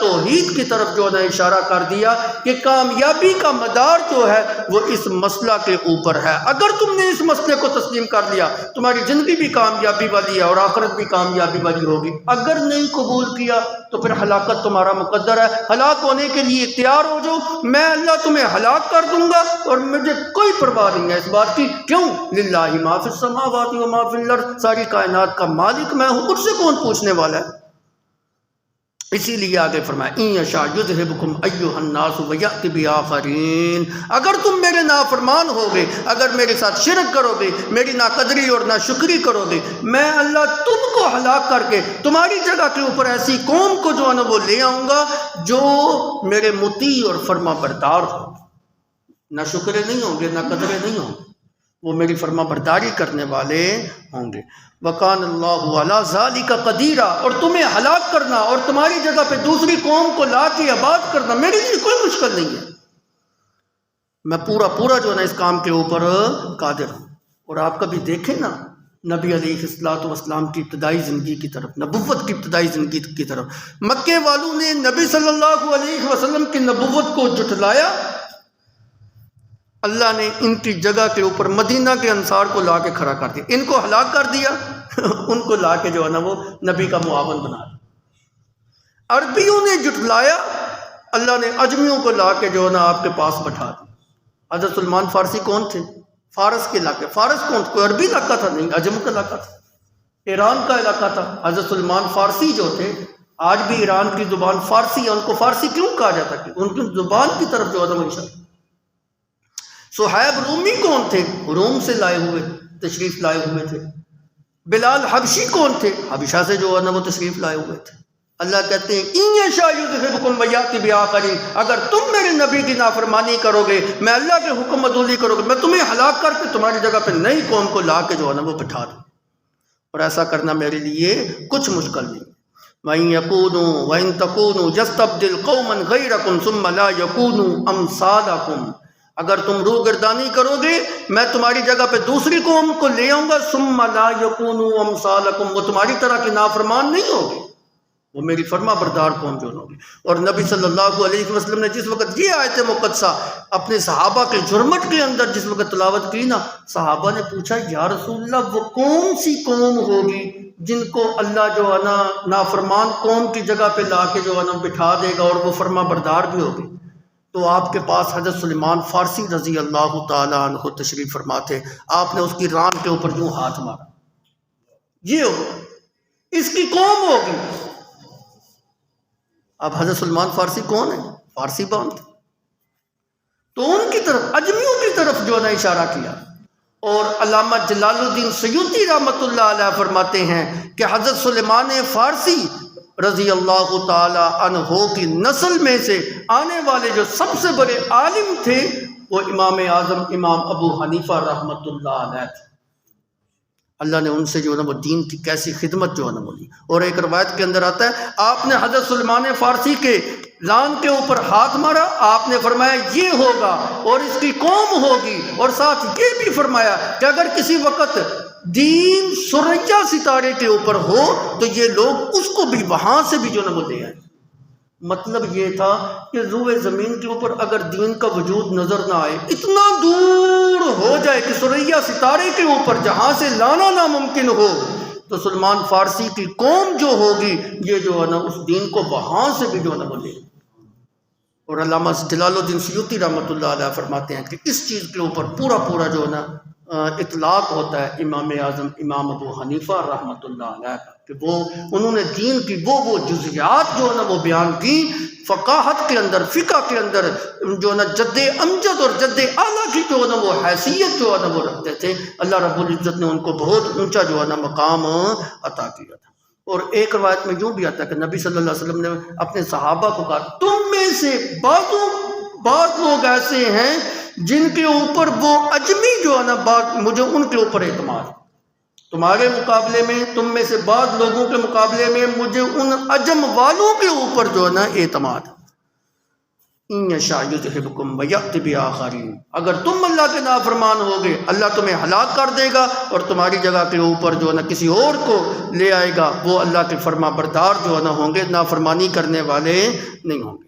توحید کی طرف جو ہے نا اشارہ کر دیا کہ کامیابی کا مدار جو ہے وہ اس مسئلہ کے اوپر ہے۔ اگر تم نے اس مسئلے کو تسلیم کر لیا تمہاری زندگی بھی کامیابی والی ہے اور آخرت بھی کامیابی والی ہوگی۔ اگر نہیں قبول کیا تو پھر ہلاکت تمہارا مقدر ہے، ہلاک ہونے کے لیے تیار ہو جاؤ، میں اللہ تمہیں ہلاک کر دوں گا اور مجھے کوئی پرواہ نہیں ہے اس بات کی۔ کیوں؟ للہ ما فی السماوات و ما فی الارض، ساری کائنات کا مالک میں ہوں، مجھ سے کون پوچھنے والا ہے؟ اسی لیے آگے فرمایا ان یشاء یذھبکم ایھا الناس ویأت بآخرین، اگر تم میرے نافرمان ہوگے، اگر میرے ساتھ شرک کرو گے، میری ناقدری اور ناشکری کرو گے، میں اللہ تم کو ہلاک کر کے تمہاری جگہ کے اوپر ایسی قوم کو جو ہے نا وہ لے آؤں گا جو میرے مطیع اور فرما بردار ہو، نہ شکرے نہیں ہوں گے، نہ قدرے نہیں ہوں گے، وہ میری فرما برداری کرنے والے ہوں گے۔ وَقَانَ اللَّهُ عَلَىٰ ذَلِكَ قَدِيرًا، اور تمہیں ہلاک کرنا اور تمہاری جگہ پہ دوسری قوم کو لا کے آباد کرنا میرے لیے کوئی مشکل نہیں ہے، میں پورا جو ہے نا اس کام کے اوپر قادر ہوں۔ اور آپ کبھی دیکھیں نا نبی علیہ السلام کی ابتدائی زندگی کی طرف، نبوت کی ابتدائی زندگی کی طرف، مکے والوں نے نبی صلی اللہ علیہ وسلم کی نبوت کو جھٹلایا، اللہ نے ان کی جگہ کے اوپر مدینہ کے انصار کو لا کے کھڑا کر دیا، ان کو ہلاک کر دیا ان کو لا کے جو ہے نا وہ نبی کا معاون بنا دیا۔ عربیوں نے جھٹلایا، اللہ نے عجمیوں کو لا کے جو ہے نا آپ کے پاس بٹھا دیا۔ حضرت سلمان فارسی کون تھے؟ فارس کے علاقے، فارس کون تھا؟ کوئی عربی علاقہ تھا نہیں، عجم کا علاقہ تھا، ایران کا علاقہ تھا۔ حضرت سلمان فارسی جو تھے، آج بھی ایران کی زبان فارسی ہے، ان کو فارسی کیوں کہا جاتا کہ ان کی زبان کی طرف جو ہے نا وہ اشارہ۔ صہیب رومی کون تھے؟ روم سے لائے ہوئے تشریف لائے ہوئے تھے۔ بلال حبشی کون تھے؟ حبشہ سے جو ہے نا وہ تشریف لائے ہوئے تھے۔ اللہ کہتے ہیں ان یشاء یذھبکم ویأت بآخرین، اگر تم میرے نبی کی نافرمانی کرو گے، میں اللہ کے حکم عدولی کرو گے، میں تمہیں ہلاک کر کے تمہاری جگہ پہ نئی قوم کو لا کے جو ہے نا وہ بٹھا دوں، اور ایسا کرنا میرے لیے کچھ مشکل نہیں۔ وَإِن يَكُونُوا وَإِن تَكُونُوا يَسْتَبْدِلْ قَوْمًا غَيْرَكُمْ ثُمَّ لَا يَكُونُوا أَمْثَالَكُمْ، اگر تم روگردانی کرو گے میں تمہاری جگہ پہ دوسری قوم کو لے آؤں گا، ثم لا یکونوا امثالکم، وہ تمہاری طرح کے نافرمان نہیں ہوگی، وہ میری فرما بردار قوم جو ہوگی۔ اور نبی صلی اللہ علیہ وسلم نے جس وقت یہ آیت مقدسہ اپنے صحابہ کے جھرمٹ کے اندر جس وقت تلاوت کی نا، صحابہ نے پوچھا یا رسول اللہ وہ کون سی قوم ہوگی جن کو اللہ جو ہے نا نافرمان قوم کی جگہ پہ لا کے جو ہے نا بٹھا دے گا اور وہ فرما بردار بھی ہوگی؟ تو آپ کے پاس حضرت سلیمان فارسی رضی اللہ تعالیٰ عنہ تشریف فرماتے، آپ نے اس کی ران کے اوپر یوں ہاتھ مارا، یہ ہو اس کی قوم ہوگی۔ اب حضرت سلیمان فارسی کون ہے؟ فارسی باندھ، تو ان کی طرف عجمیوں کی طرف جو ہے نا اشارہ کیا۔ اور علامہ جلال الدین سیوطی رحمۃ اللہ علیہ فرماتے ہیں کہ حضرت سلیمان فارسی رضی اللہ تعالی عنہ کی نسل میں سے آنے والے جو سب سے بڑے عالم تھے وہ امام اعظم امام ابو حنیفہ رحمۃ اللہ علیہ تھے۔ اللہ نے ان سے جو ہے نا وہ دین کی کیسی خدمت جو ہے نا بولی۔ اور ایک روایت کے اندر آتا ہے آپ نے حضرت سلیمان فارسی کے ران کے اوپر ہاتھ مارا، آپ نے فرمایا یہ ہوگا اور اس کی قوم ہوگی، اور ساتھ یہ بھی فرمایا کہ اگر کسی وقت دین سریا ستارے کے اوپر ہو تو یہ لوگ اس کو بھی وہاں سے بھی جو نہ وہ لے آئے۔ مطلب یہ تھا کہ روئے زمین کے اوپر اگر دین کا وجود نظر نہ آئے، اتنا دور ہو جائے کہ سریا ستارے کے اوپر جہاں سے لانا ناممکن ہو، تو سلمان فارسی کی قوم جو ہوگی یہ جو ہے نا اس دین کو وہاں سے بھی جو ہے نا وہ لے۔ اور علامہ جلال الدین سیوطی رحمۃ اللہ علیہ فرماتے ہیں کہ اس چیز کے اوپر پورا جو ہے نا اطلاق ہوتا ہے امام اعظم امام ابو حنیفہ رحمۃ اللہ علیہ کا، کہ وہ انہوں نے دین کی وہ جزیات جو ہے نا وہ بیان کی، فقاہت کے اندر فقہ کے اندر جو ہے نا جد امجد اور جد اعلیٰ کی جو ہے نا وہ حیثیت جو ہے نا وہ رکھتے تھے۔ اللہ رب العزت نے ان کو بہت اونچا جو ہے نا مقام عطا کیا تھا۔ اور ایک روایت میں یوں بھی آتا ہے کہ نبی صلی اللہ علیہ وسلم نے اپنے صحابہ کو کہا تم میں سے بعض لوگ ایسے ہیں جن کے اوپر وہ اجمی جو ہے نا مجھے ان کے اوپر اعتماد، تمہارے مقابلے میں تم میں سے بعض لوگوں کے مقابلے میں مجھے ان عجم والوں کے اوپر جو ہے نا اعتماد۔ ان یشاء یذھبکم ویأت بآخرین، اگر تم اللہ کے نافرمان ہوگے اللہ تمہیں ہلاک کر دے گا اور تمہاری جگہ کے اوپر جو ہے نا کسی اور کو لے آئے گا، وہ اللہ کے فرما بردار جو ہے نا ہوں گے، نافرمانی کرنے والے نہیں ہوں گے۔